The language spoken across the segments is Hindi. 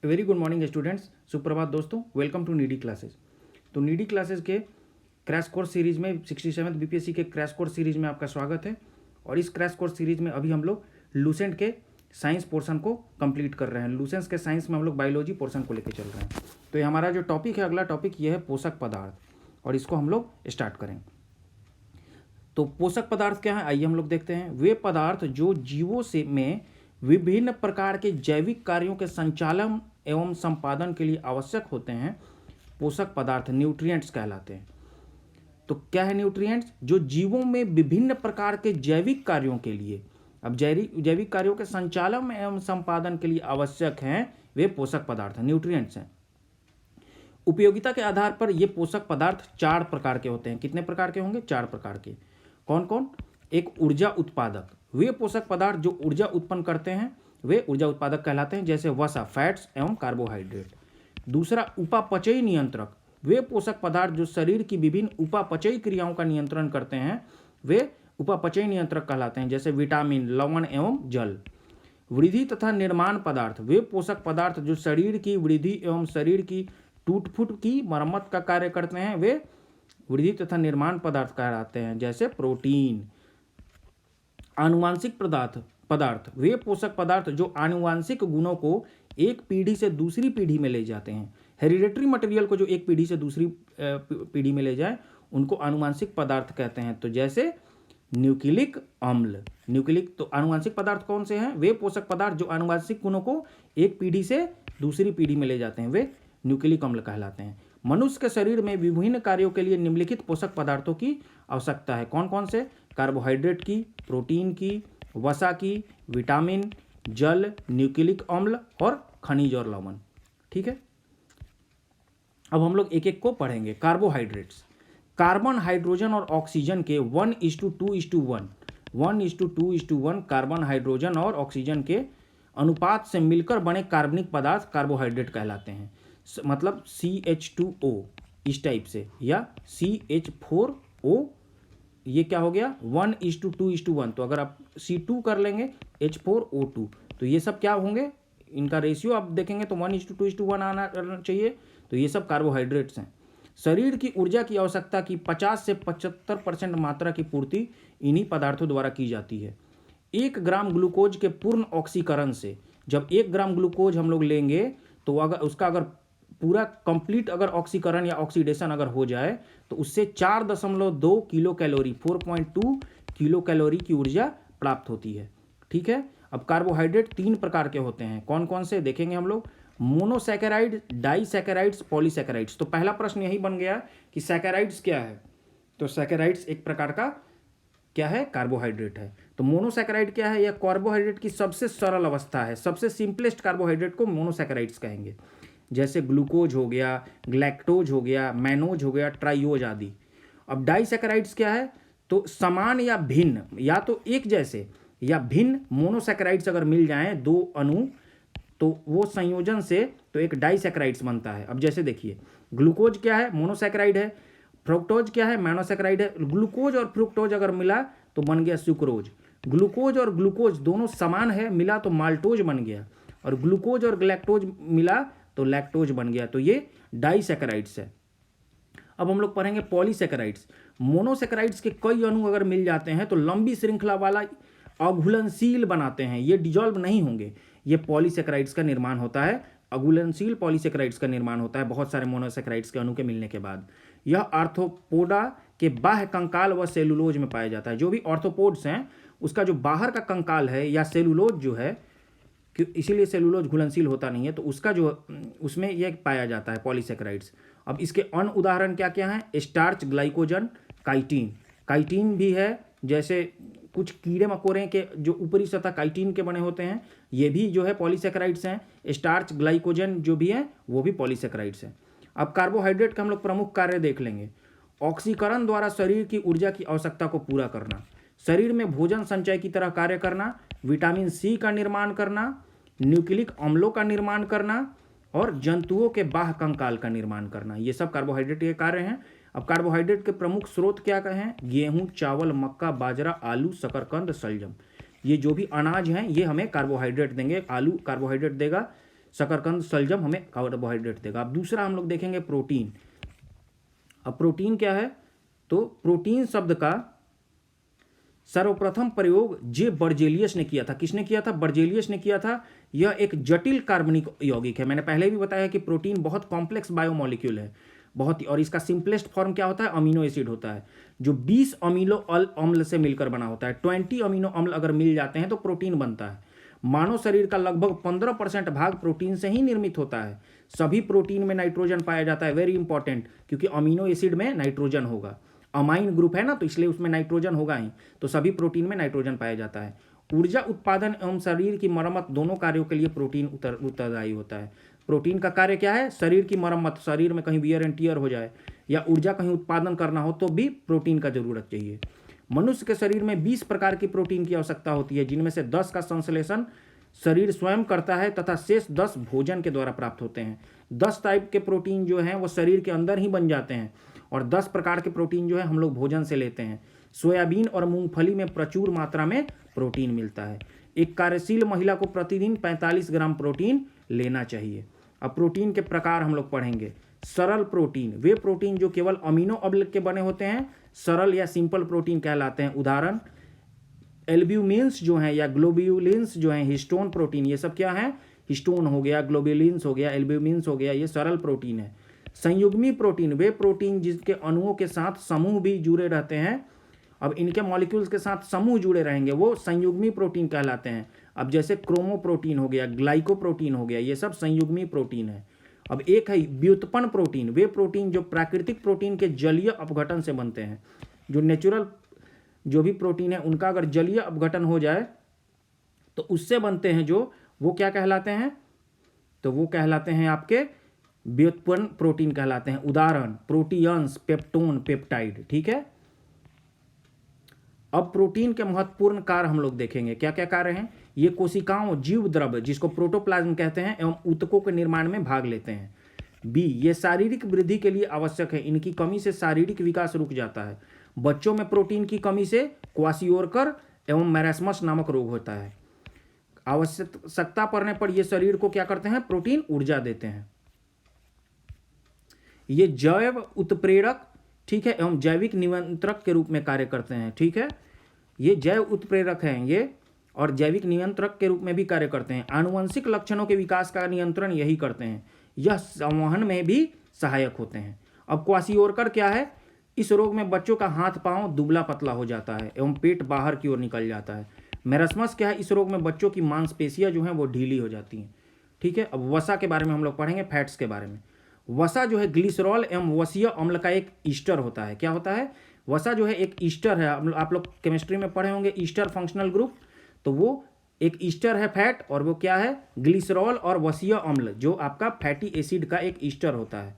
वेरी गुड मॉर्निंग स्टूडेंट्स, सुप्रभात दोस्तों। Welcome to needy classes. तो नीडी क्लासेस के क्रैश कोर्स सीरीज में 67th बीपीएससी के क्रैश कोर्स सीरीज में आपका स्वागत है। और इस क्रैश कोर्स सीरीज में अभी हम लोग लूसेंट के साइंस पोर्शन को कंप्लीट कर रहे हैं। लूसेंट के साइंस में हम लोग बायोलॉजी पोर्शन को लेकर चल रहे हैं। तो ये हमारा जो टॉपिक है, अगला टॉपिक ये है पोषक पदार्थ, और इसको हम लोग स्टार्ट करें। तो पोषक पदार्थ क्या है, आइए हम लोग देखते हैं। वे पदार्थ जो जीवों से में विभिन्न प्रकार के जैविक कार्यों के संचालन एवं संपादन के लिए आवश्यक होते हैं, पोषक पदार्थ न्यूट्रिएंट्स कहलाते हैं। तो क्या है न्यूट्रिएंट्स? जो जीवों में विभिन्न प्रकार के जैविक कार्यों के लिए, अब जैविक कार्यों के संचालन एवं संपादन के लिए आवश्यक हैं, वे पोषक पदार्थ न्यूट्रिएंट्स हैं। उपयोगिता के आधार पर ये पोषक पदार्थ 4 प्रकार के होते हैं। कितने प्रकार के होंगे? 4 प्रकार के। कौन कौन? एक ऊर्जा उत्पादक, वे पोषक पदार्थ जो ऊर्जा उत्पन्न करते हैं वे ऊर्जा उत्पादक कहलाते हैं, जैसे वसा, फैट्स एवं कार्बोहाइड्रेट। दूसरा उपापचयी नियंत्रक, वे पोषक पदार्थ जो शरीर की विभिन्न उपापचयी क्रियाओं का नियंत्रण करते हैं वे उपापचयी नियंत्रक कहलाते हैं, जैसे विटामिन, लवण एवं जल। वृद्धि तथा निर्माण पदार्थ, वे पोषक पदार्थ जो शरीर की वृद्धि एवं शरीर की टूट फूट की मरम्मत का कार्य करते हैं, वे वृद्धि तथा निर्माण पदार्थ कहलाते हैं, जैसे प्रोटीन। आनुवांशिक पदार्थ, वे पोषक पदार्थ जो आनुवांशिक गुणों को एक पीढ़ी से दूसरी पीढ़ी में ले जाते हैं। हेरिडेटरी मटेरियल को जो एक पीढ़ी से दूसरी पीढ़ी में ले जाए उनको आनुवांशिक पदार्थ कहते हैं। तो जैसे न्यूक्लिक अम्ल। न्यूक्लिक तो आनुवांशिक पदार्थ कौन से हैं? वे पोषक पदार्थ जो आनुवांशिक गुणों को एक पीढ़ी से दूसरी पीढ़ी में ले जाते हैं, वे न्यूक्लिक अम्ल कहलाते हैं। मनुष्य के शरीर में विभिन्न कार्यों के लिए निम्नलिखित पोषक पदार्थों की आवश्यकता है। कौन कौन से? कार्बोहाइड्रेट की, प्रोटीन की, वसा की, विटामिन, जल, न्यूक्लिक अम्ल और खनिज और लवण। ठीक है, अब हम लोग एक एक को पढ़ेंगे। कार्बोहाइड्रेट्स, कार्बन, हाइड्रोजन और ऑक्सीजन के 1:2:1 1:2:1 कार्बन, हाइड्रोजन और ऑक्सीजन के अनुपात से मिलकर बने कार्बनिक पदार्थ कार्बोहाइड्रेट कहलाते हैं। मतलब CH2O इस टाइप से, या CH4O, ये क्या हो गया? 1:2:1। तो अगर आप C2 कर लेंगे H4O2, तो ये सब क्या होंगे? इनका रेशियो आप देखेंगे तो 1:2:1 आना चाहिए। तो ये सब कार्बोहाइड्रेट्स हैं। शरीर की ऊर्जा की आवश्यकता की 50 से 75% मात्रा की पूर्ति इन्हीं पदार्थों द्वारा की जाती है। 1 ग्राम ग्लूकोज के पूर्ण ऑक्सीकरण से, जब 1 ग्राम ग्लूकोज हम लोग लेंगे तो अगर पूरा कंप्लीट अगर ऑक्सीकरण या ऑक्सीडेशन अगर हो जाए तो उससे 4.2 किलो कैलोरी, 4.2 किलो कैलोरी की ऊर्जा प्राप्त होती है। ठीक है, अब कार्बोहाइड्रेट 3 प्रकार के होते हैं। कौन कौन से देखेंगे हम लोग? Monosaccharide, disaccharides, polysaccharides. तो पहला प्रश्न यही बन गया कि सैकेराइड्स क्या है? तो सैकेराइड्स एक प्रकार का क्या है? कार्बोहाइड्रेट है। तो मोनोसैकेराइड क्या है? यह कार्बोहाइड्रेट की सबसे सरल अवस्था है। सबसे सिंपलेस्ट कार्बोहाइड्रेट को मोनोसैकेराइड्स कहेंगे, जैसे ग्लूकोज हो गया, ग्लैक्टोज हो गया, मैनोज हो गया, ट्राइयोज आदि। अब डाइसैकेराइड्स क्या है? तो समान या भिन्न, या तो एक जैसे या भिन्न मोनोसैकेराइड्स अगर मिल जाएं, 2 अणु, तो वो संयोजन से तो एक डाइसैकेराइड्स बनता है। अब जैसे देखिए, ग्लूकोज क्या है? मोनोसैकेराइड है। फ्रुक्टोज क्या है? मोनोसैकेराइड है। ग्लूकोज और फ्रुक्टोज अगर मिला तो बन गया सुक्रोज। ग्लूकोज और ग्लूकोज दोनों समान है, मिला तो माल्टोज बन गया। और ग्लूकोज और ग्लैक्टोज मिला तो लैक्टोज बन गया। तो ये डाइसैकेराइड्स है। अब हम लोग पढ़ेंगे पॉलीसैकेराइड्स। मोनोसैकेराइड्स के कई अणु अगर मिल जाते हैं तो लंबी श्रृंखला वाला अघुलनशील बनाते हैं, ये डिजॉल्व नहीं होंगे। ये पॉलीसैकेराइड्स का निर्माण होता है, अघुलनशील पॉलीसैकेराइड्स का निर्माण होता है बहुत सारे मोनोसैकेराइड्स के अणु के मिलने के बाद। यह आर्थ्रोपोडा के बाह्य कंकाल व सेलुलोज में पाया जाता है। जो भी आर्थ्रोपोड्स हैं उसका जो बाहर का कंकाल है या सेलुलोज जो है, इसीलिए सेलुलोज घुलनशील होता नहीं है, तो उसका जो उसमें यह पाया जाता है पॉलीसैकेराइड्स। अब इसके अन्य उदाहरण क्या क्या हैं? Starch, glycogen, chitin. काइटिन भी है, जैसे कुछ कीड़े मकोड़े के जो ऊपरी सतह काइटिन के बने होते हैं, ये भी जो है पॉलीसैकेराइड्स हैं। स्टार्च, ग्लाइकोजन जो भी है वो भी पॉलीसैकेराइड्स हैं। अब कार्बोहाइड्रेट का हम लोग प्रमुख कार्य देख लेंगे। ऑक्सीकरण द्वारा शरीर की ऊर्जा की आवश्यकता को पूरा करना, शरीर में भोजन संचय की तरह कार्य करना, विटामिन C का निर्माण करना, न्यूक्लिक अम्लों का निर्माण करना और जंतुओं के बाह्य कंकाल का निर्माण करना, ये सब कार्बोहाइड्रेट के कार्य हैं। अब कार्बोहाइड्रेट के प्रमुख स्रोत क्या कहें? गेहूं, चावल, मक्का, बाजरा, आलू, शकरकंद, शलजम। ये जो भी अनाज हैं ये हमें कार्बोहाइड्रेट देंगे। आलू कार्बोहाइड्रेट देगा, शकरकंद शलजम हमें कार्बोहाइड्रेट देगा। अब दूसरा हम लोग देखेंगे प्रोटीन। अब प्रोटीन क्या है, तो प्रोटीन शब्द का सर्वप्रथम प्रयोग जे बर्जेलियस ने किया था। किसने किया था? बर्जेलियस ने किया था। यह एक जटिल कार्बनिक यौगिक है। मैंने पहले भी बताया कि प्रोटीन बहुत कॉम्प्लेक्स बायोमोलिक्यूल है, बहुत ही, और इसका सिंपलेस्ट फॉर्म क्या होता है? अमीनो एसिड होता है, जो 20 अमीनो अम्ल से मिलकर बना होता है। 20 अमीनो अम्ल अगर मिल जाते हैं तो प्रोटीन बनता है। मानव शरीर का लगभग 15% भाग प्रोटीन से ही निर्मित होता है। सभी प्रोटीन में नाइट्रोजन पाया जाता है, वेरी इंपॉर्टेंट, क्योंकि अमीनो एसिड में नाइट्रोजन होगा। अमाइन ग्रुप है ना, तो इसलिए उसमें नाइट्रोजन होगा ही, तो सभी प्रोटीन में नाइट्रोजन पाया जाता है। ऊर्जा उत्पादन एवं शरीर की मरम्मत दोनों कार्यों के लिए प्रोटीन उत्तरदायी होता है। प्रोटीन का कार्य क्या है? शरीर की मरम्मत, शरीर में कहीं वियर एंड टियर हो जाए या ऊर्जा कहीं उत्पादन करना हो तो भी प्रोटीन का जरूरत चाहिए। मनुष्य के शरीर में 20 प्रकार की प्रोटीन की आवश्यकता होती है, जिनमें से 10 का संश्लेषण शरीर स्वयं करता है तथा शेष 10 भोजन के द्वारा प्राप्त होते हैं। 10 टाइप के प्रोटीन जो हैं वो शरीर के अंदर ही बन जाते हैं, और 10 प्रकार के प्रोटीन जो है हम लोग भोजन से लेते हैं। सोयाबीन और मूंगफली में प्रचुर मात्रा में प्रोटीन मिलता है। एक कार्यशील महिला को प्रतिदिन 45 ग्राम प्रोटीन लेना चाहिए। अब प्रोटीन के प्रकार हम लोग पढ़ेंगे। सरल प्रोटीन, वे प्रोटीन जो केवल अमीनो अम्ल के बने होते हैं, सरल या सिंपल प्रोटीन कहलाते हैं। उदाहरण एल्ब्यूमिन्स जो हैं या ग्लोब्यूलिन्स जो हैं, हिस्टोन प्रोटीन, ये सब क्या है? हिस्टोन हो गया, ग्लोब्यूलिन्स हो गया, एल्ब्यूमिन्स हो गया, ये सरल प्रोटीन है। संयुग्मी प्रोटीन, वे प्रोटीन जिसके अणुओं के साथ समूह भी जुड़े रहते हैं। अब इनके मॉलिक्यूल्स के साथ समूह जुड़े रहेंगे, वो संयुग्मी प्रोटीन कहलाते हैं। अब जैसे क्रोमोप्रोटीन हो गया, ग्लाइकोप्रोटीन हो गया, ये सब संयुग्मी प्रोटीन है। अब एक है व्युत्पन्न प्रोटीन, वे प्रोटीन जो प्राकृतिक प्रोटीन के जलीय अपघटन से बनते हैं। जो नेचुरल जो भी प्रोटीन है उनका अगर जलीय अपघटन हो जाए तो उससे बनते हैं, जो वो क्या कहलाते हैं? तो वो कहलाते हैं आपके व्युत्पन्न प्रोटीन कहलाते हैं। उदाहरण प्रोटीयंस, पेप्टोन, पेप्टाइड। ठीक है। अब प्रोटीन के महत्वपूर्ण कार्य हम लोग देखेंगे। क्या क्या कार्य हैं? ये कोशिकाओं, जीव द्रव्य जिसको प्रोटोप्लाज्म कहते हैं, एवं ऊतकों के निर्माण में भाग लेते हैं। बी, ये शारीरिक वृद्धि के लिए आवश्यक है। इनकी कमी से शारीरिक विकास रुक जाता है। बच्चों में प्रोटीन की कमी से क्वाशियोरकर एवं मैरास्मस नामक रोग होता है। आवश्यकता पड़ने पर ये शरीर को क्या करते हैं? प्रोटीन ऊर्जा देते हैं। ये जैव उत्प्रेरक, ठीक है, एवं जैविक नियंत्रक के रूप में कार्य करते हैं। ठीक है, ये जैव उत्प्रेरक हैं ये, और जैविक नियंत्रक के रूप में भी कार्य करते हैं। आनुवंशिक लक्षणों के विकास का नियंत्रण यही करते हैं। यह संवहन में भी सहायक होते हैं। अब क्वाशियोरकर क्या है? इस रोग में बच्चों का हाथ पांव दुबला पतला हो जाता है एवं पेट बाहर की ओर निकल जाता है। मैरास्मस क्या है? इस रोग में बच्चों की मांसपेशियां जो हैं वो ढीली हो जाती हैं। ठीक है। अब वसा के बारे में हम लोग पढ़ेंगे, फैट्स के बारे में। वसा जो है ग्लिसरॉल एवं वसीय अम्ल का एक ईस्टर होता है। क्या होता है? वसा जो है एक ईस्टर है। आप लोग केमिस्ट्री में पढ़े होंगे ईस्टर फंक्शनल ग्रुप, तो वो एक ईस्टर है फैट, और वो क्या है? ग्लिसरॉल और वसीय अम्ल, जो आपका फैटी एसिड का एक ईस्टर होता है।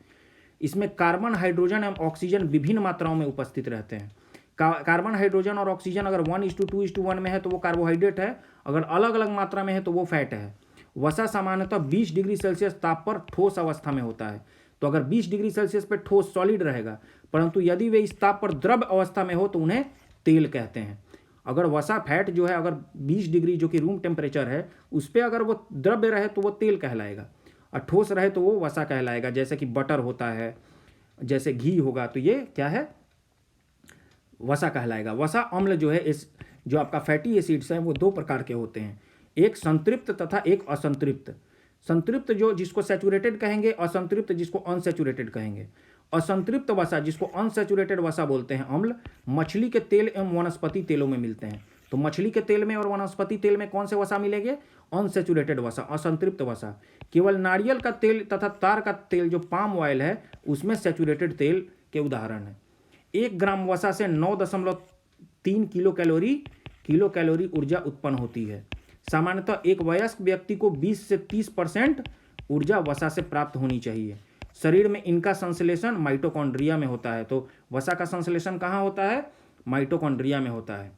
इसमें कार्बन, हाइड्रोजन एवं ऑक्सीजन विभिन्न मात्राओं में उपस्थित रहते हैं। कार्बन, हाइड्रोजन और ऑक्सीजन अगर 1:2:1 में है तो वो कार्बोहाइड्रेट है, अगर अलग अलग मात्रा में है तो वो फैट है। वसा सामान्यतः 20 डिग्री सेल्सियस ताप पर ठोस अवस्था में होता है। तो अगर 20 डिग्री सेल्सियस पर ठोस सॉलिड रहेगा, परंतु यदि वे इस ताप पर द्रव अवस्था में हो तो उन्हें तेल कहते हैं। अगर वसा फैट जो है अगर 20 डिग्री जो कि रूम टेम्परेचर है उस पर अगर वो द्रव्य रहे तो वो तेल कहलाएगा, और ठोस रहे तो वो वसा कहलाएगा। जैसे कि बटर होता है, जैसे घी होगा, तो ये क्या है? वसा कहलाएगा। वसा अम्ल जो है, इस जो आपका फैटी एसिड्स हैं वो दो प्रकार के होते हैं, एक संतृप्त तथा एक असंतृप्त। संतृप्त जो जिसको सैचुरेटेड कहेंगे, असंतृप्त जिसको अनसैचुरेटेड कहेंगे। असंतृप्त वसा जिसको अनसैचुरेटेड वसा बोलते हैं अम्ल, मछली के तेल एवं वनस्पति तेलों में मिलते हैं। तो मछली के तेल में और वनस्पति तेल में कौन से वसा मिलेंगे? अनसैचुरेटेड वसा, असंतृप्त वसा। केवल नारियल का तेल तथा तार का तेल जो पाम ऑयल है उसमें सैचुरेटेड तेल के उदाहरण है। 1 ग्राम वसा से 9.3 किलो कैलोरी ऊर्जा उत्पन्न होती है। सामान्यतः एक वयस्क व्यक्ति को 20 से 30% ऊर्जा वसा से प्राप्त होनी चाहिए। शरीर में इनका संश्लेषण माइटोकॉन्ड्रिया में होता है। तो वसा का संश्लेषण कहाँ होता है? माइटोकॉन्ड्रिया में होता है।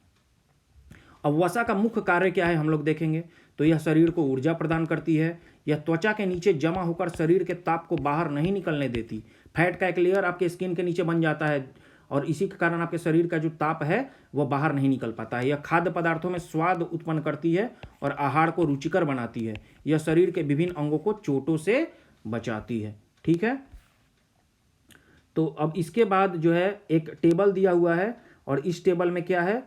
अब वसा का मुख्य कार्य क्या है हम लोग देखेंगे। तो यह शरीर को ऊर्जा प्रदान करती है। यह त्वचा के नीचे जमा होकर शरीर के ताप को बाहर नहीं निकलने देती। फैट का एक लेयर आपके स्किन के नीचे बन जाता है और इसी के कारण आपके शरीर का जो ताप है वह बाहर नहीं निकल पाता है। यह खाद्य पदार्थों में स्वाद उत्पन्न करती है और आहार को रुचिकर बनाती है। यह शरीर के विभिन्न अंगों को चोटों से बचाती है। ठीक है, तो अब इसके बाद जो है एक टेबल दिया हुआ है और इस टेबल में क्या है,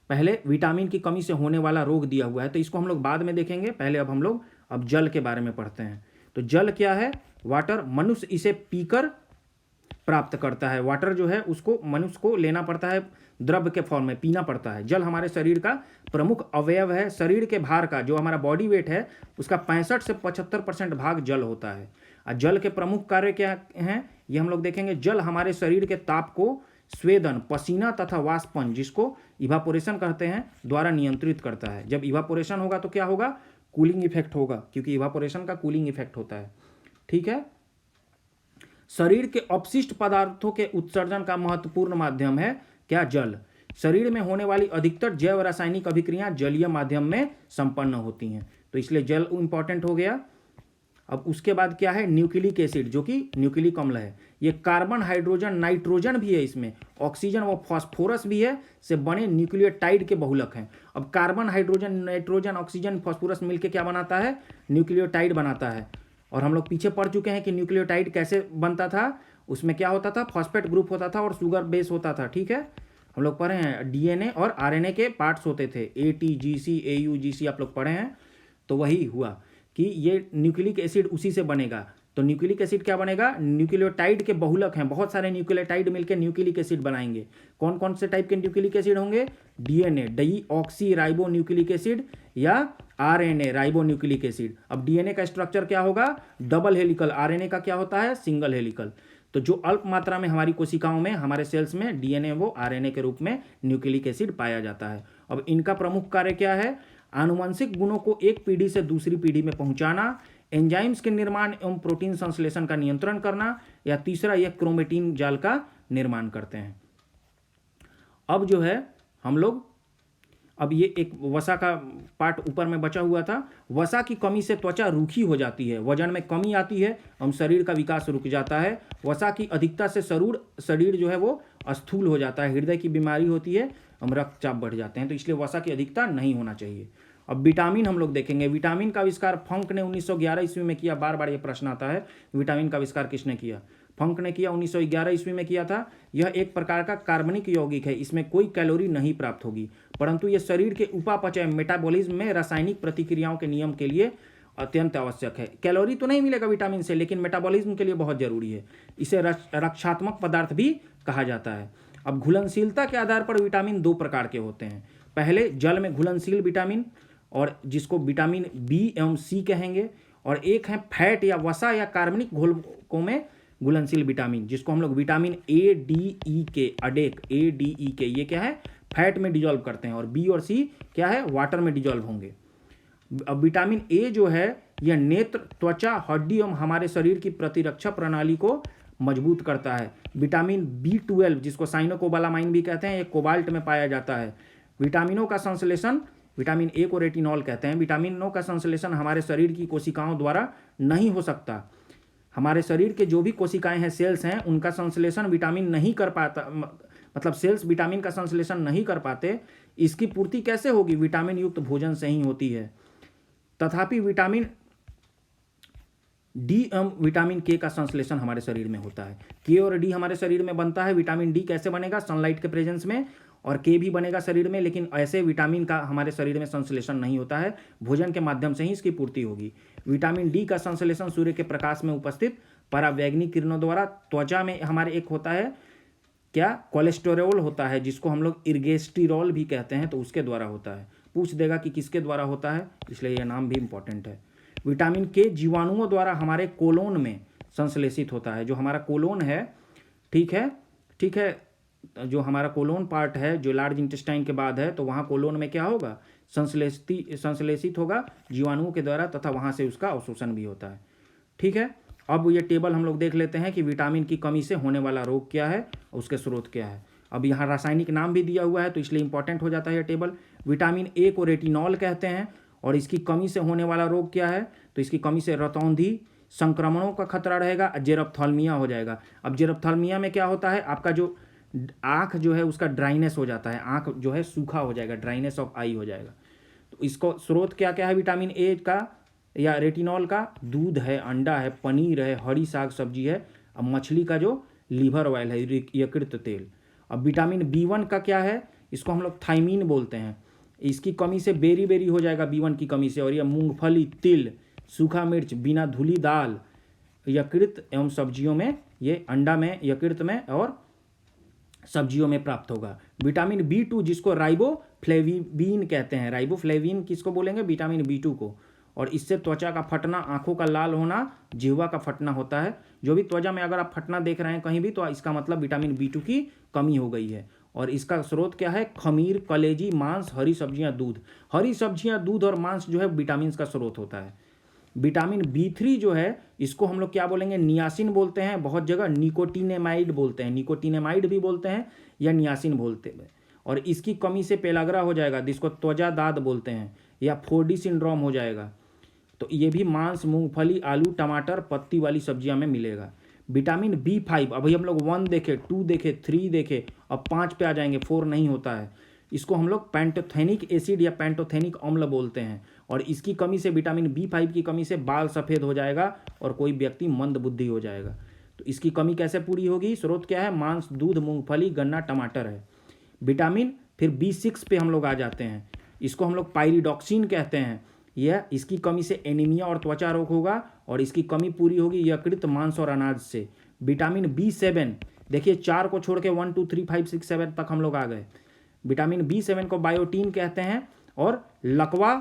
पहले विटामिन की कमी से होने वाला रोग दिया हुआ है, तो इसको हम लोग बाद में देखेंगे। पहले अब हम लोग अब जल के बारे में पढ़ते हैं। तो जल क्या है? वाटर। मनुष्य इसे पीकर प्राप्त करता है। वाटर जो है उसको मनुष्य को लेना पड़ता है, द्रव के फॉर्म में पीना पड़ता है। जल हमारे शरीर का प्रमुख अवयव है। शरीर के भार का जो हमारा बॉडी वेट है उसका 65 से 75% भाग जल होता है। और जल के प्रमुख कार्य क्या हैं ये हम लोग देखेंगे। जल हमारे शरीर के ताप को स्वेदन, पसीना तथा वाष्पन, जिसको इवापोरेशन कहते हैं, द्वारा नियंत्रित करता है। जब इवापोरेशन होगा तो क्या होगा? कूलिंग इफेक्ट होगा, क्योंकि इवापोरेशन का कूलिंग इफेक्ट होता है। ठीक है, शरीर के अपशिष्ट पदार्थों के उत्सर्जन का महत्वपूर्ण माध्यम है क्या? जल। शरीर में होने वाली अधिकतर जैव रासायनिक अभिक्रियाएं जलीय माध्यम में संपन्न होती हैं, तो इसलिए जल इंपॉर्टेंट हो गया। अब उसके बाद क्या है? न्यूक्लिक एसिड, जो कि न्यूक्लिक अम्ल है। ये कार्बन, हाइड्रोजन, नाइट्रोजन भी है, इसमें ऑक्सीजन व फास्फोरस भी है, से बने न्यूक्लियोटाइड के बहुलक हैं। अब carbon, hydrogen, nitrogen, oxygen, phosphorus मिलकर क्या बनाता है? न्यूक्लियोटाइड बनाता है। और हम लोग पीछे पढ़ चुके हैं कि न्यूक्लियोटाइड कैसे बनता था। उसमें क्या होता था? फॉस्फेट ग्रुप होता था और शुगर बेस होता था। ठीक है, हम लोग पढ़े हैं। डीएनए और आरएनए के पार्ट्स होते थे, एटीजीसी, एयूजीसी आप लोग पढ़े हैं। तो वही हुआ कि ये न्यूक्लिक एसिड उसी से बनेगा। तो न्यूक्लिक एसिड क्या बनेगा? न्यूक्लियोटाइड के बहुलक हैं, बहुत सारे न्यूक्लियोटाइड मिलकर न्यूक्लिक एसिड बनाएंगे। कौन कौन से टाइप के न्यूक्लिक एसिड होंगे? DNA, deoxy ribo nucleic acid, या आरएनए, राइबो न्यूक्लिक एसिड। अब डीएनए का स्ट्रक्चर क्या होगा? Double helical. आरएनए का क्या होता है? Single helical. तो जो अल्प मात्रा में हमारी कोशिकाओं में, हमारे सेल्स में डीएनए वो आरएनए के रूप में न्यूक्लिक एसिड पाया जाता है। अब इनका प्रमुख कार्य क्या है? आनुवंशिक गुणों को एक पीढ़ी से दूसरी पीढ़ी में पहुंचाना, एंजाइम्स के निर्माण एवं प्रोटीन संश्लेषण का नियंत्रण करना, या तीसरा यह क्रोमेटिन जाल का निर्माण करते हैं। अब जो है हम लोग, अब ये एक वसा का पार्ट ऊपर में बचा हुआ था। वसा की कमी से त्वचा रूखी हो जाती है, वजन में कमी आती है एवं शरीर का विकास रुक जाता है। वसा की अधिकता से शरीर जो है वो स्थूल हो जाता है, हृदय की बीमारी होती है एवं रक्तचाप बढ़ जाते हैं। तो इसलिए वसा की अधिकता नहीं होना चाहिए। अब विटामिन हम लोग देखेंगे। विटामिन का आविष्कार फंक ने 1911 ईस्वी में किया। बार बार ये प्रश्न आता है, विटामिन का आविष्कार किसने किया? फंक ने किया, 1911 ईस्वी में किया था। यह एक प्रकार का कार्बनिक यौगिक है, इसमें कोई कैलोरी नहीं प्राप्त होगी, परंतु यह शरीर के उपापचय मेटाबॉलिज्म में रासायनिक प्रतिक्रियाओं के नियम के लिए अत्यंत आवश्यक है। कैलोरी तो नहीं मिलेगा विटामिन से, लेकिन मेटाबॉलिज्म के लिए बहुत जरूरी है। इसे रक्षात्मक पदार्थ भी कहा जाता है। अब घुलनशीलता के आधार पर विटामिन दो प्रकार के होते हैं। पहले जल में घुलनशील विटामिन, और जिसको विटामिन बी एवं सी कहेंगे, और एक है फैट या वसा या कार्बनिक घोलकों में घुलनशील विटामिन, जिसको हम लोग विटामिन ए डी ई के, अडेक, ए डी ई के, ये क्या है? फैट में डिजॉल्व करते हैं। और बी और सी क्या है? वाटर में डिजॉल्व होंगे। अब विटामिन ए जो है यह नेत्र, त्वचा, हड्डी एवं हमारे शरीर की प्रतिरक्षा प्रणाली को मजबूत करता है। विटामिन B12, जिसको साइनोकोबालामाइन भी कहते हैं, ये कोबाल्ट में पाया जाता है। विटामिनों का संश्लेषण, विटामिन ए को रेटिनॉल कहते हैं। विटामिनों का संश्लेषण हमारे शरीर की कोशिकाओं द्वारा नहीं हो सकता। हमारे शरीर के जो भी कोशिकाएं हैं, सेल्स हैं, उनका संश्लेषण विटामिन नहीं कर पाता, मतलब सेल्स विटामिन का संश्लेषण नहीं कर पाते। इसकी पूर्ति कैसे होगी? विटामिन युक्त भोजन से ही होती है। तथापि विटामिन डी एवं विटामिन के का संश्लेषण हमारे शरीर में होता है। के और डी हमारे शरीर में बनता है। विटामिन डी कैसे बनेगा? सनलाइट के प्रेजेंस में। और के भी बनेगा शरीर में, लेकिन ऐसे विटामिन का हमारे शरीर में संश्लेषण नहीं होता है। भोजन के माध्यम से ही इसकी पूर्ति होगी। विटामिन डी का संश्लेषण सूर्य के प्रकाश में उपस्थित परावैंगनिक किरणों द्वारा। त्वचा में हमारे एक होता है क्या? कोलेस्टेरोल होता है, जिसको हम लोग इर्गेस्टिरॉल भी कहते हैं, तो उसके द्वारा होता है। पूछ देगा कि किसके द्वारा होता है, इसलिए यह नाम भी इंपॉर्टेंट है। विटामिन के जीवाणुओं द्वारा हमारे कोलोन में संश्लेषित होता है। जो हमारा कोलोन है, ठीक है, जो हमारा कोलोन पार्ट है, जो लार्ज इंटेस्टाइन के बाद है, तो वहाँ कोलोन में क्या होगा? संश्लेषित होगा जीवाणुओं के द्वारा, तथा वहाँ से उसका अवशोषण भी होता है। ठीक है, अब ये टेबल हम लोग देख लेते हैं कि विटामिन की कमी से होने वाला रोग क्या है, उसके स्रोत क्या है। अब यहाँ रासायनिक नाम भी दिया हुआ है, तो इसलिए इंपॉर्टेंट हो जाता है ये टेबल। विटामिन ए को रेटिनॉल कहते हैं, और इसकी कमी से होने वाला रोग क्या है? तो इसकी कमी से रतौंधी, संक्रमणों का खतरा रहेगा, जेरप्थाल्मिया हो जाएगा। अब जेरप्थाल्मिया में क्या होता है? आपका जो आँख जो है उसका ड्राइनेस हो जाता है, आँख जो है सूखा हो जाएगा, ड्राइनेस ऑफ आई हो जाएगा। तो इसको स्रोत क्या क्या है विटामिन ए का या रेटिनॉल का? दूध है, अंडा है, पनीर है, हरी साग सब्जी है, अब मछली का जो लीवर ऑयल है, यकृत तेल। अब विटामिन B1 का क्या है? इसको हम लोग थायमीन बोलते हैं। इसकी कमी से बेरी बेरी हो जाएगा B1 की कमी से। और ये मूंगफली, तिल, सूखा मिर्च, बिना धुली दाल, यकृत एवं सब्जियों में, ये अंडा में, यकृत में और सब्जियों में प्राप्त होगा। विटामिन B2 जिसको राइबोफ्लेविन कहते हैं, राइबोफ्लेविन किसको बोलेंगे? विटामिन B2 को। और इससे त्वचा का फटना, आंखों का लाल होना, जिह्वा का फटना होता है। जो भी त्वचा में अगर आप फटना देख रहे हैं कहीं भी, तो इसका मतलब विटामिन B2 की कमी हो गई है। और इसका स्रोत क्या है? खमीर, कलेजी, मांस, हरी सब्जियां, दूध। हरी सब्जियां, दूध और मांस जो है विटामिन का स्रोत होता है। विटामिन B3 जो है इसको हम लोग क्या बोलेंगे? नियासिन बोलते हैं, बहुत जगह निकोटिनेमाइड बोलते हैं, निकोटिनेमाइड भी बोलते हैं या नियासिन बोलते हैं। और इसकी कमी से पेलाग्रा हो जाएगा, जिसको त्वचा दाद बोलते हैं, या 4D सिंड्रोम हो जाएगा। तो ये भी मांस, मूंगफली, आलू, टमाटर, पत्ती वाली सब्जियां में मिलेगा। विटामिन B5, अभी हम लोग 1 देखे, 2 देखे, 3 देखे, अब 5 पे आ जाएंगे, 4 नहीं होता है। इसको हम लोग पैंटोथेनिक एसिड या पैंटोथेनिक अम्ल बोलते हैं। और इसकी कमी से, विटामिन B5 की कमी से बाल सफ़ेद हो जाएगा और कोई व्यक्ति मंद बुद्धि हो जाएगा। तो इसकी कमी कैसे पूरी होगी? स्रोत क्या है? मांस, दूध, मूंगफली, गन्ना, टमाटर है। विटामिन फिर B6 पे हम लोग आ जाते हैं। इसको हम लोग पायरिडॉक्सिन कहते हैं। यह इसकी कमी से एनीमिया और त्वचा रोग होगा। और इसकी कमी पूरी होगी यकृत, मांस और अनाज से। विटामिन B7, देखिए 4 को छोड़ के 1 2 3 5 6 7 तक हम लोग आ गए। विटामिन B7 को बायोटीन कहते हैं। और लकवा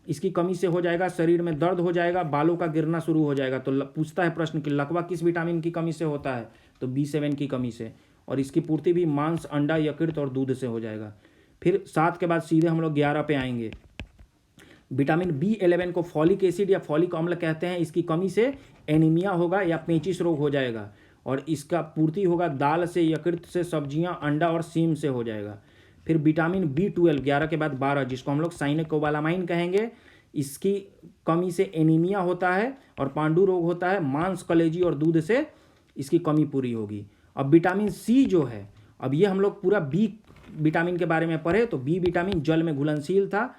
इसकी कमी से हो जाएगा, शरीर में दर्द हो जाएगा, बालों का गिरना शुरू हो जाएगा। तो पूछता है प्रश्न कि लकवा किस विटामिन की कमी से होता है? तो B7 की कमी से। और इसकी पूर्ति भी मांस, अंडा, यकृत और दूध से हो जाएगा। फिर 7 के बाद सीधे हम लोग 11 पे आएंगे। विटामिन B11 को फॉलिक एसिड या फॉलिक अम्ल कहते हैं। इसकी कमी से एनीमिया होगा या पेचिश रोग हो जाएगा। और इसका पूर्ति होगा दाल से, यकृत से, सब्जियां, अंडा और सीम से हो जाएगा। फिर विटामिन B12, 11 के बाद 12, जिसको हम लोग साइनोकोबालामाइन कहेंगे। इसकी कमी से एनीमिया होता है और पांडु रोग होता है। मांस, कलेजी और दूध से इसकी कमी पूरी होगी। अब विटामिन C जो है, अब ये हम लोग पूरा B विटामिन के बारे में पढ़े, तो B विटामिन जल में घुलनशील था।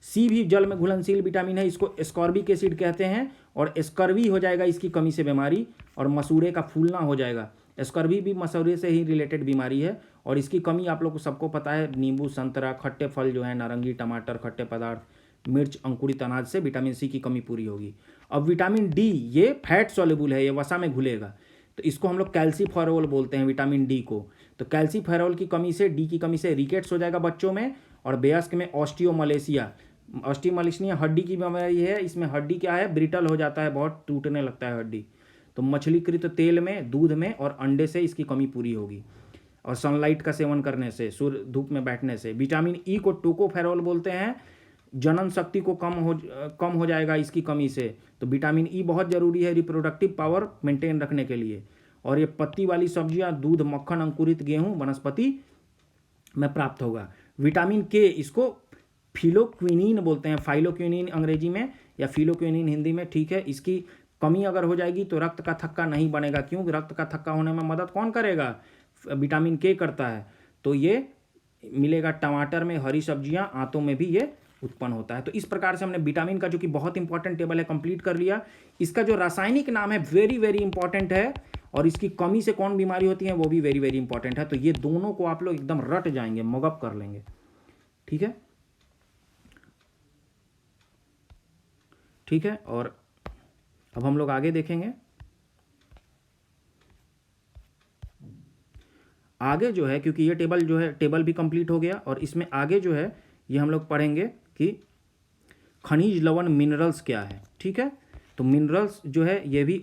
C भी जल में घुलनशील विटामिन है, इसको एस्कॉर्बिक एसिड कहते हैं। और स्कर्वी हो जाएगा इसकी कमी से बीमारी, और मसूड़े का फूलना हो जाएगा। स्कर्वी भी मसूड़े से ही रिलेटेड बीमारी है। और इसकी कमी आप लोग को सबको पता है, नींबू, संतरा, खट्टे फल जो है, नारंगी, टमाटर, खट्टे पदार्थ, मिर्च, अंकुरित अनाज से विटामिन C की कमी पूरी होगी। अब विटामिन D, ये फैट सॉल्युबल है, ये वसा में घुलेगा। तो इसको हम लोग कैल्सीफेरोल बोलते हैं, विटामिन D को। तो कैल्सीफेरोल की कमी से, D की कमी से रिकेट्स हो जाएगा बच्चों में। और वयस्क में ऑस्टियोमलेशिया, ऑस्टियोमलेशिया हड्डी की बीमारी है। इसमें हड्डी क्या है? ब्रिटल हो जाता है, बहुत टूटने लगता है हड्डी। तो मछलीकृत तेल में, दूध में और अंडे से इसकी कमी पूरी होगी। और सनलाइट का सेवन करने से, सूर्य धूप में बैठने से। विटामिन E को टोकोफेरोल बोलते हैं। जनन शक्ति को कम हो जाएगा इसकी कमी से। तो विटामिन E बहुत ज़रूरी है रिप्रोडक्टिव पावर मेंटेन रखने के लिए। और ये पत्ती वाली सब्जियां, दूध, मक्खन, अंकुरित गेहूं, वनस्पति में प्राप्त होगा। विटामिन K, इसको फिलोक्विनिन बोलते हैं, फाइलोक्विनिन अंग्रेजी में या फिलोक्विनिन हिंदी में, ठीक है। इसकी कमी अगर हो जाएगी तो रक्त का थक्का नहीं बनेगा। क्यों? रक्त का थक्का होने में मदद कौन करेगा? विटामिन K करता है। तो ये मिलेगा टमाटर में, हरी सब्जियां, आंतों में भी ये उत्पन्न होता है। तो इस प्रकार से हमने विटामिन का, जो कि बहुत इंपॉर्टेंट टेबल है, कंप्लीट कर लिया। इसका जो रासायनिक नाम है वेरी वेरी इंपॉर्टेंट है। और इसकी कमी से कौन बीमारी होती है वो भी वेरी वेरी इंपॉर्टेंट है। तो ये दोनों को आप लोग एकदम रट जाएंगे, मगअप कर लेंगे, ठीक है। ठीक है, और अब हम लोग आगे देखेंगे। आगे जो है, क्योंकि ये टेबल जो है, टेबल भी कंप्लीट हो गया। और इसमें आगे जो है ये हम लोग पढ़ेंगे कि खनिज, लवण, मिनरल्स क्या है, ठीक है। तो मिनरल्स जो है ये भी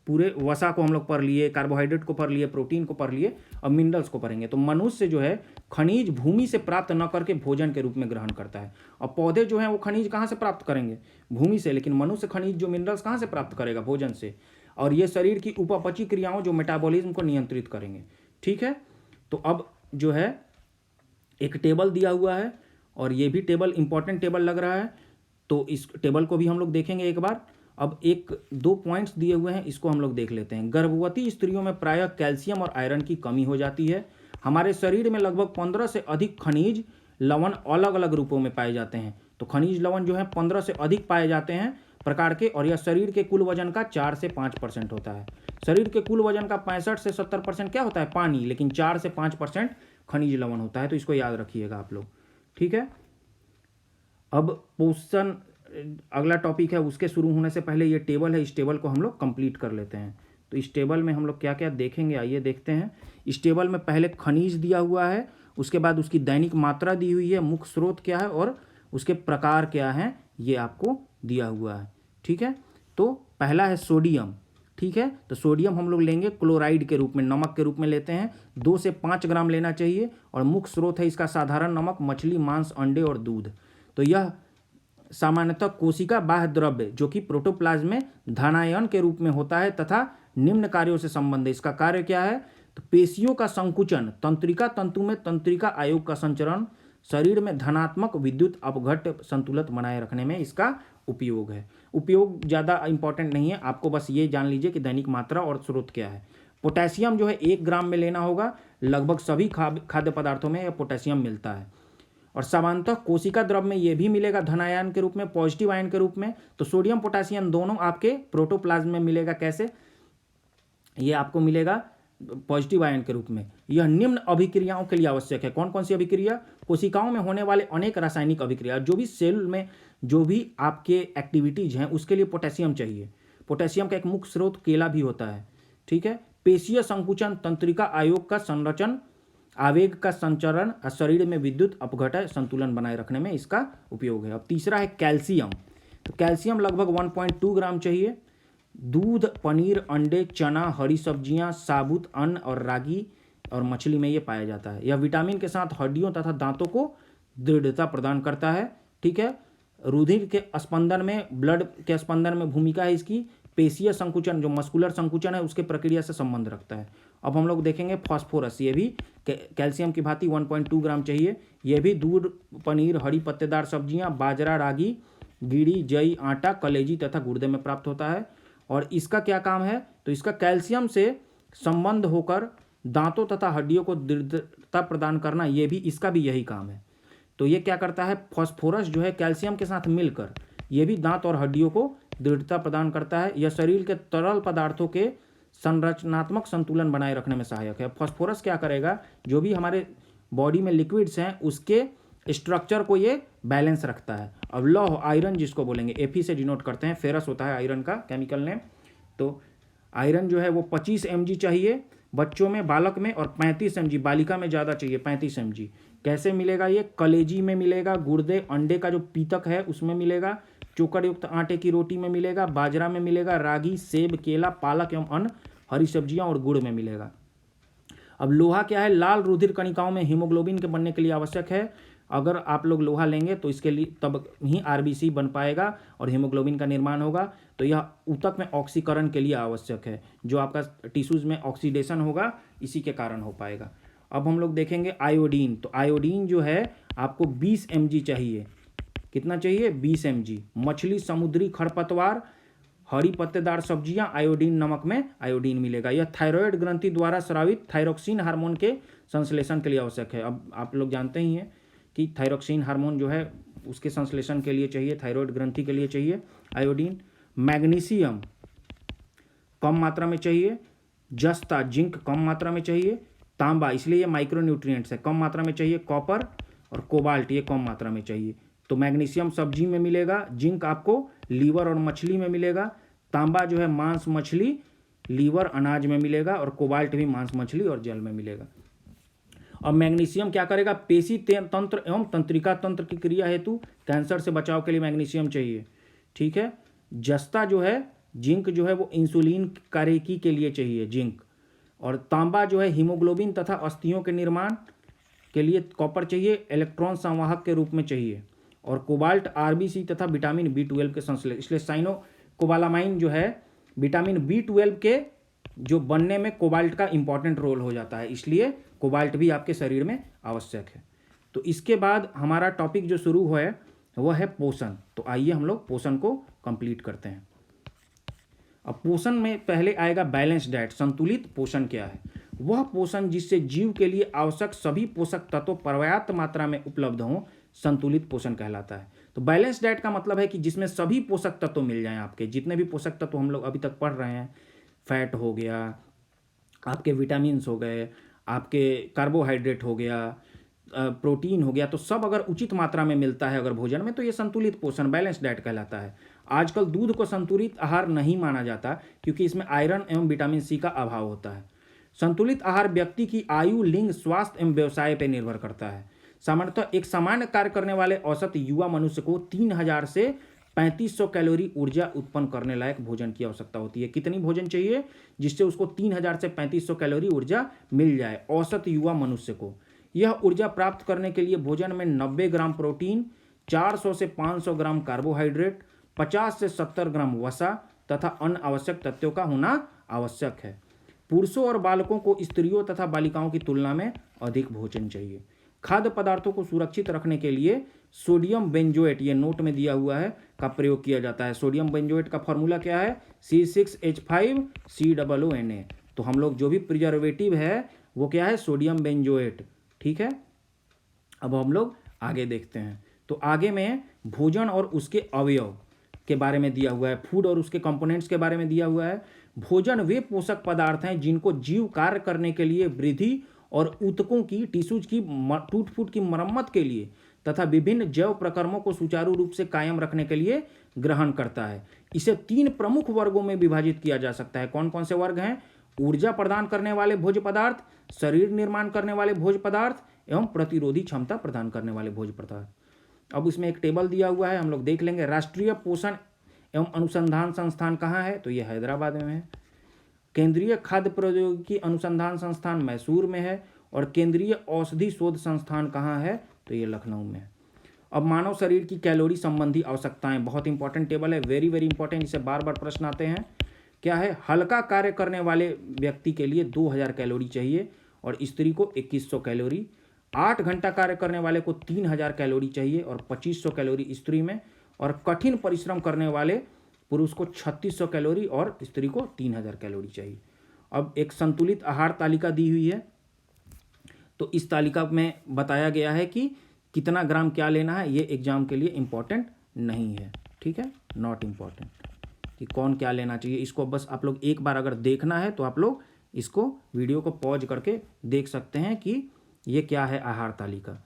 पूरे वसा को हम लोग पढ़ लिए, कार्बोहाइड्रेट को पढ़ लिए, प्रोटीन को पढ़ लिए, अब मिनरल्स को पढ़ेंगे। तो मनुष्य जो है खनिज भूमि से प्राप्त न करके भोजन के रूप में ग्रहण करता है। और पौधे जो हैं वो खनिज कहाँ से प्राप्त करेंगे? भूमि से। लेकिन मनुष्य खनिज जो मिनरल्स कहाँ से प्राप्त करेगा? भोजन से। और ये शरीर की उपापचय क्रियाओं, जो मेटाबॉलिज्म को नियंत्रित करेंगे, ठीक है। तो अब जो है एक टेबल दिया हुआ है, और ये भी टेबल इंपॉर्टेंट टेबल लग रहा है। तो इस टेबल को भी हम लोग देखेंगे एक बार। अब 1-2 पॉइंट्स दिए हुए हैं, इसको हम लोग देख लेते हैं। गर्भवती स्त्रियों में प्रायः कैल्शियम और आयरन की कमी हो जाती है। हमारे शरीर में लगभग 15 से अधिक खनिज लवण अलग अलग रूपों में पाए जाते हैं। तो खनिज लवण जो है 15 से अधिक पाए जाते हैं प्रकार के, और यह शरीर के कुल वजन का 4 से 5% होता है। शरीर के कुल वजन का 65 से 70% क्या होता है? पानी, लेकिन 4 से 5% खनिज लवण होता है। तो इसको याद रखिएगा आप लोग, ठीक है। अब पोषण अगला टॉपिक है, उसके शुरू होने से पहले ये टेबल है, इस टेबल को हम लोग कंप्लीट कर लेते हैं। तो इस टेबल में हम लोग क्या क्या देखेंगे, आइए देखते हैं। इस टेबल में पहले खनिज दिया हुआ है, उसके बाद उसकी दैनिक मात्रा दी हुई है, मुख्य स्रोत क्या है और उसके प्रकार क्या हैं, ये आपको दिया हुआ है, ठीक है। तो पहला है सोडियम, ठीक है। तो सोडियम हम लोग लेंगे क्लोराइड के रूप में, नमक के रूप में लेते हैं। 2 से 5 ग्राम लेना चाहिए, और मुख्य स्रोत है इसका साधारण नमक, मछली, मांस, अंडे और दूध। तो यह सामान्यतः कोशिका बाह्य द्रव्य जो कि प्रोटोप्लाज्म में धनायन के रूप में होता है तथा निम्न कार्यों से संबंध है। इसका कार्य क्या है? तो पेशियों का संकुचन, तंत्रिका तंतु में तंत्रिका आयोग का संचरण, शरीर में धनात्मक विद्युत अपघट्ट संतुलन बनाए रखने में इसका उपयोग है। उपयोग ज़्यादा इंपॉर्टेंट नहीं है, आपको बस ये जान लीजिए कि दैनिक मात्रा और स्रोत क्या है। पोटेशियम जो है 1 ग्राम में लेना होगा। लगभग सभी खाद्य पदार्थों में यह पोटेशियम मिलता है, और सामान्यतः कोशिका द्रव में यह भी मिलेगा धन आयन के रूप में, पॉजिटिव आयन के रूप में। तो सोडियम पोटेशियम दोनों आपके प्रोटोप्लाज्म में मिलेगा। कैसे? ये आपको मिलेगा पॉजिटिव आयन के रूप में। यह निम्न अभिक्रियाओं के लिए आवश्यक है। कौन कौन सी अभिक्रिया? कोशिकाओं में होने वाले अनेक रासायनिक अभिक्रिया, जो भी सेल में जो भी आपके एक्टिविटीज हैं उसके लिए पोटेशियम चाहिए। पोटेशियम का एक मुख्य स्रोत केला भी होता है, ठीक है। पेशीय संकुचन, तंत्रिका आयोग का संरचन, आवेग का संचरण, शरीर में विद्युत अपघटन संतुलन बनाए रखने में इसका उपयोग है। अब तीसरा है कैल्शियम। तो कैल्शियम लगभग 1.2 ग्राम चाहिए। दूध, पनीर, अंडे, चना, हरी सब्जियां, साबुत अन्न और रागी और मछली में ये पाया जाता है। यह विटामिन के साथ हड्डियों तथा दांतों को दृढ़ता प्रदान करता है, ठीक है। रुधिर के स्पंदन में, ब्लड के स्पंदन में भूमिका है इसकी। पेशीय संकुचन, जो मस्कुलर संकुचन है उसके प्रक्रिया से संबंध रखता है। अब हम लोग देखेंगे फास्फोरस, ये भी कैल्शियम की भांति 1.2 ग्राम चाहिए। यह भी दूध, पनीर, हरी पत्तेदार सब्जियां, बाजरा, रागी, गिड़ी, जई, आटा, कलेजी तथा गुर्दे में प्राप्त होता है। और इसका क्या काम है? तो इसका कैल्शियम से संबंध होकर दांतों तथा हड्डियों को दृढ़ता प्रदान करना, ये भी इसका भी यही काम है। तो ये क्या करता है? फास्फोरस जो है कैल्शियम के साथ मिलकर ये भी दांत और हड्डियों को दृढ़ता प्रदान करता है। यह शरीर के तरल पदार्थों के संरचनात्मक संतुलन बनाए रखने में सहायक है। फास्फोरस क्या करेगा? जो भी हमारे बॉडी में लिक्विड्स हैं उसके स्ट्रक्चर को ये बैलेंस रखता है। अब लौह, आयरन जिसको बोलेंगे, Fe से डिनोट करते हैं, फेरस होता है आयरन का केमिकल नेम। तो आयरन जो है वो 25 mg चाहिए बच्चों में, बालक में, और 35 mg बालिका में ज़्यादा चाहिए, 35 mg। कैसे मिलेगा ये? कलेजी में मिलेगा, गुर्दे, अंडे का जो पीतक है उसमें मिलेगा, चोकर युक्त आटे की रोटी में मिलेगा, बाजरा में मिलेगा, रागी, सेब, केला, पालक एवं अन्य हरी सब्जियां और गुड़ में मिलेगा। अब लोहा क्या है? लाल रुधिर कणिकाओं में हीमोग्लोबिन के बनने के लिए आवश्यक है। अगर आप लोग लोहा लेंगे तो इसके लिए तब ही RBC बन पाएगा और हीमोग्लोबिन का निर्माण होगा। तो यह ऊतक में ऑक्सीकरण के लिए आवश्यक है, जो आपका टिश्यूज में ऑक्सीडेशन होगा इसी के कारण हो पाएगा। अब हम लोग देखेंगे आयोडीन। तो आयोडीन जो है आपको 20 mg चाहिए। कितना चाहिए? 20 mg। मछली, समुद्री खरपतवार, हरी पत्तेदार सब्जियां, आयोडीन नमक में आयोडीन मिलेगा। यह थायराइड ग्रंथि द्वारा स्रावित थायरोक्सिन हार्मोन के संश्लेषण के लिए आवश्यक है। अब आप लोग जानते ही हैं कि थायरोक्सिन हार्मोन जो है उसके संश्लेषण के लिए चाहिए, थायराइड ग्रंथि के लिए चाहिए आयोडीन। मैग्नीशियम कम मात्रा में चाहिए। जस्ता, जिंक कम मात्रा में चाहिए। तांबा, इसलिए ये माइक्रोन्यूट्रिएंट्स है, कम मात्रा में चाहिए। कॉपर और कोबाल्ट ये कम मात्रा में चाहिए। तो मैग्नीशियम सब्जी में मिलेगा, जिंक आपको लीवर और मछली में मिलेगा, तांबा जो है मांस, मछली, लीवर, अनाज में मिलेगा, और कोबाल्ट भी मांस, मछली और जल में मिलेगा। और मैग्नीशियम क्या करेगा? पेशी तंत्र एवं तंत्रिका तंत्र की क्रिया हेतु कैंसर से बचाव के लिए मैग्नीशियम चाहिए, ठीक है। जस्ता जो है, जिंक जो है वो इंसुलिन कार्यकी के लिए चाहिए, जिंक। और तांबा जो है हीमोग्लोबिन तथा अस्थियों के निर्माण के लिए कॉपर चाहिए, इलेक्ट्रॉन संवाहक के रूप में चाहिए। और कोबाल्ट RBC तथा विटामिन B12 के संश्लेषण, इसलिए साइनोकोबालामाइन जो है विटामिन B12 के जो बनने में कोबाल्ट का इंपॉर्टेंट रोल हो जाता है, इसलिए कोबाल्ट भी आपके शरीर में आवश्यक है। तो इसके बाद हमारा टॉपिक जो शुरू हुआ है वह है पोषण। तो आइए हम लोग पोषण को कंप्लीट करते हैं। अब पोषण में पहले आएगा बैलेंस डाइट। संतुलित पोषण क्या है? वह पोषण जिससे जीव के लिए आवश्यक सभी पोषक तत्व पर्याप्त मात्रा में उपलब्ध हों संतुलित पोषण कहलाता है। तो बैलेंस डाइट का मतलब है कि जिसमें सभी पोषक तत्व मिल जाएं, आपके जितने भी पोषक तत्व हम लोग अभी तक पढ़ रहे हैं, फैट हो गया, आपके विटामिन्स हो गए, आपके कार्बोहाइड्रेट हो गया, प्रोटीन हो गया, तो सब अगर उचित मात्रा में मिलता है अगर भोजन में, तो ये संतुलित पोषण बैलेंस डाइट कहलाता है। आजकल दूध को संतुलित आहार नहीं माना जाता क्योंकि इसमें आयरन एवं विटामिन सी का अभाव होता है। संतुलित आहार व्यक्ति की आयु, लिंग, स्वास्थ्य एवं व्यवसाय पर निर्भर करता है। सामान्यतः एक सामान्य कार्य करने वाले औसत युवा मनुष्य को 3000 से 3500 कैलोरी ऊर्जा उत्पन्न करने लायक भोजन की आवश्यकता होती है। कितनी भोजन चाहिए जिससे उसको 3000 से 3500 कैलोरी ऊर्जा मिल जाए औसत युवा मनुष्य को। यह ऊर्जा प्राप्त करने के लिए भोजन में 90 ग्राम प्रोटीन, 400 से 500 ग्राम कार्बोहाइड्रेट, 50 से 70 ग्राम वसा तथा अन्य आवश्यक तत्वों का होना आवश्यक है। पुरुषों और बालकों को स्त्रियों तथा बालिकाओं की तुलना में अधिक भोजन चाहिए। खाद्य पदार्थों को सुरक्षित रखने के लिए सोडियम बेंजोएट, ये नोट में दिया हुआ है, का प्रयोग किया जाता है। सोडियम बेंजोएट का फॉर्मूला क्या है? C6H5COONA। तो हम लोग जो भी प्रिजर्वेटिव है वो क्या है? Sodium benzoate. ठीक है, अब हम लोग आगे देखते हैं। तो आगे में भोजन और उसके अवयव के बारे में दिया हुआ है, फूड और उसके कंपोनेंट्स के बारे में दिया हुआ है। भोजन वे पोषक पदार्थ हैं जिनको जीव कार्य करने के लिए, वृद्धि और ऊतकों की, टिश्यूज की टूट फूट की मरम्मत के लिए तथा विभिन्न जैव प्रक्रमों को सुचारू रूप से कायम रखने के लिए ग्रहण करता है। इसे 3 प्रमुख वर्गों में विभाजित किया जा सकता है। कौन कौन से वर्ग हैं? ऊर्जा प्रदान करने वाले भोज्य पदार्थ, शरीर निर्माण करने वाले भोज्य पदार्थ एवं प्रतिरोधी क्षमता प्रदान करने वाले भोज्य पदार्थ। अब इसमें एक टेबल दिया हुआ है, हम लोग देख लेंगे। राष्ट्रीय पोषण एवं अनुसंधान संस्थान कहाँ है? तो ये हैदराबाद में है। केंद्रीय खाद्य प्रौद्योगिकी अनुसंधान संस्थान मैसूर में है। और केंद्रीय औषधि शोध संस्थान कहाँ है? तो ये लखनऊ में है। अब मानव शरीर की कैलोरी संबंधी आवश्यकताएं, बहुत इंपॉर्टेंट टेबल है, वेरी वेरी इंपॉर्टेंट, इससे बार बार प्रश्न आते हैं। क्या है? हल्का कार्य करने वाले व्यक्ति के लिए 2000 कैलोरी चाहिए और स्त्री को 2100 कैलोरी। 8 घंटा कार्य करने वाले को 3000 कैलोरी चाहिए और 2500 कैलोरी स्त्री में। और कठिन परिश्रम करने वाले पुरुष को 3600 कैलोरी और स्त्री को 3000 कैलोरी चाहिए। अब एक संतुलित आहार तालिका दी हुई है, तो इस तालिका में बताया गया है कि कितना ग्राम क्या लेना है। ये एग्जाम के लिए इम्पॉर्टेंट नहीं है, ठीक है, नॉट इम्पॉर्टेंट कि कौन क्या लेना चाहिए। इसको बस आप लोग एक बार अगर देखना है तो आप लोग इसको वीडियो को पॉज करके देख सकते हैं कि ये क्या है आहार तालिका।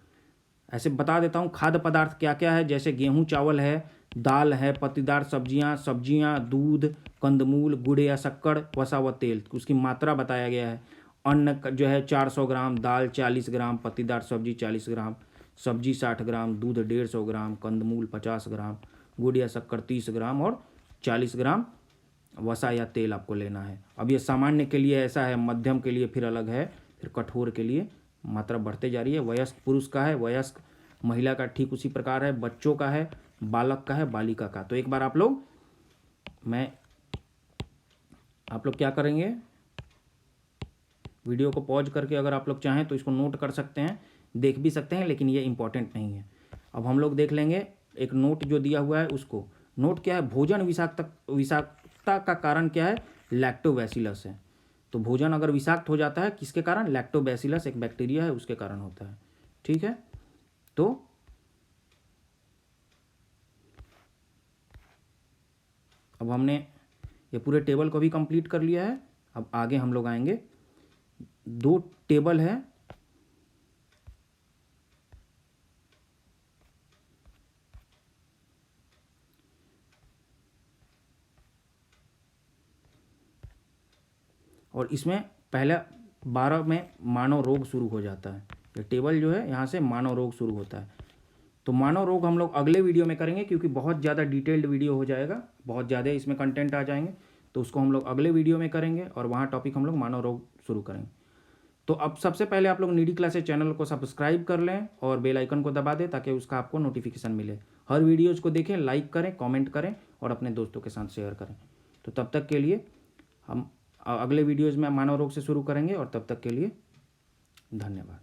ऐसे बता देता हूँ खाद्य पदार्थ क्या क्या है, जैसे गेहूँ चावल है, दाल है, पत्तीदार सब्जियाँ, दूध, कंदमूल, गुड़ या शक्कर, वसा व तेल, उसकी मात्रा बताया गया है। अन्न जो है 400 ग्राम, दाल 40 ग्राम, पत्तीदार सब्जी 40 ग्राम, सब्जी 60 ग्राम, दूध 150 ग्राम, कंदमूल 50 ग्राम, गुड़ या शक्कर 30 ग्राम और 40 ग्राम वसा या तेल आपको लेना है। अब ये सामान्य के लिए ऐसा है, मध्यम के लिए फिर अलग है, फिर कठोर के लिए मात्रा बढ़ते जा रही है। वयस्क पुरुष का है, वयस्क महिला का ठीक उसी प्रकार है, बच्चों का है, बालक का है, बालिका का। तो एक बार आप लोग क्या करेंगे, वीडियो को पॉज करके अगर आप लोग चाहें तो इसको नोट कर सकते हैं, देख भी सकते हैं, लेकिन ये इंपॉर्टेंट नहीं है। अब हम लोग देख लेंगे एक नोट जो दिया हुआ है उसको। नोट क्या है? भोजन विषाक्तता का कारण क्या है? लैक्टोबैसिलस है। तो भोजन अगर विषाक्त हो जाता है किसके कारण? लैक्टोबैसिलस एक बैक्टीरिया है, उसके कारण होता है, ठीक है। तो अब हमने ये पूरे टेबल को भी कंप्लीट कर लिया है। अब आगे हम लोग आएंगे, 2 टेबल है, और इसमें पहले 12 में मानव रोग शुरू हो जाता है। ये टेबल जो है यहाँ से मानव रोग शुरू होता है। तो मानव रोग हम लोग अगले वीडियो में करेंगे क्योंकि बहुत ज़्यादा डिटेल्ड वीडियो हो जाएगा, बहुत ज़्यादा इसमें कंटेंट आ जाएंगे, तो उसको हम लोग अगले वीडियो में करेंगे और वहाँ टॉपिक हम लोग मानव रोग शुरू करेंगे। तो अब सबसे पहले आप लोग नीडी क्लासेस चैनल को सब्सक्राइब कर लें और बेल आइकन को दबा दें ताकि उसका आपको नोटिफिकेशन मिले। हर वीडियोज़ को देखें, लाइक करें, कमेंट करें और अपने दोस्तों के साथ शेयर करें। तो तब तक के लिए हम अगले वीडियोज़ में मानव रोग से शुरू करेंगे और तब तक के लिए धन्यवाद।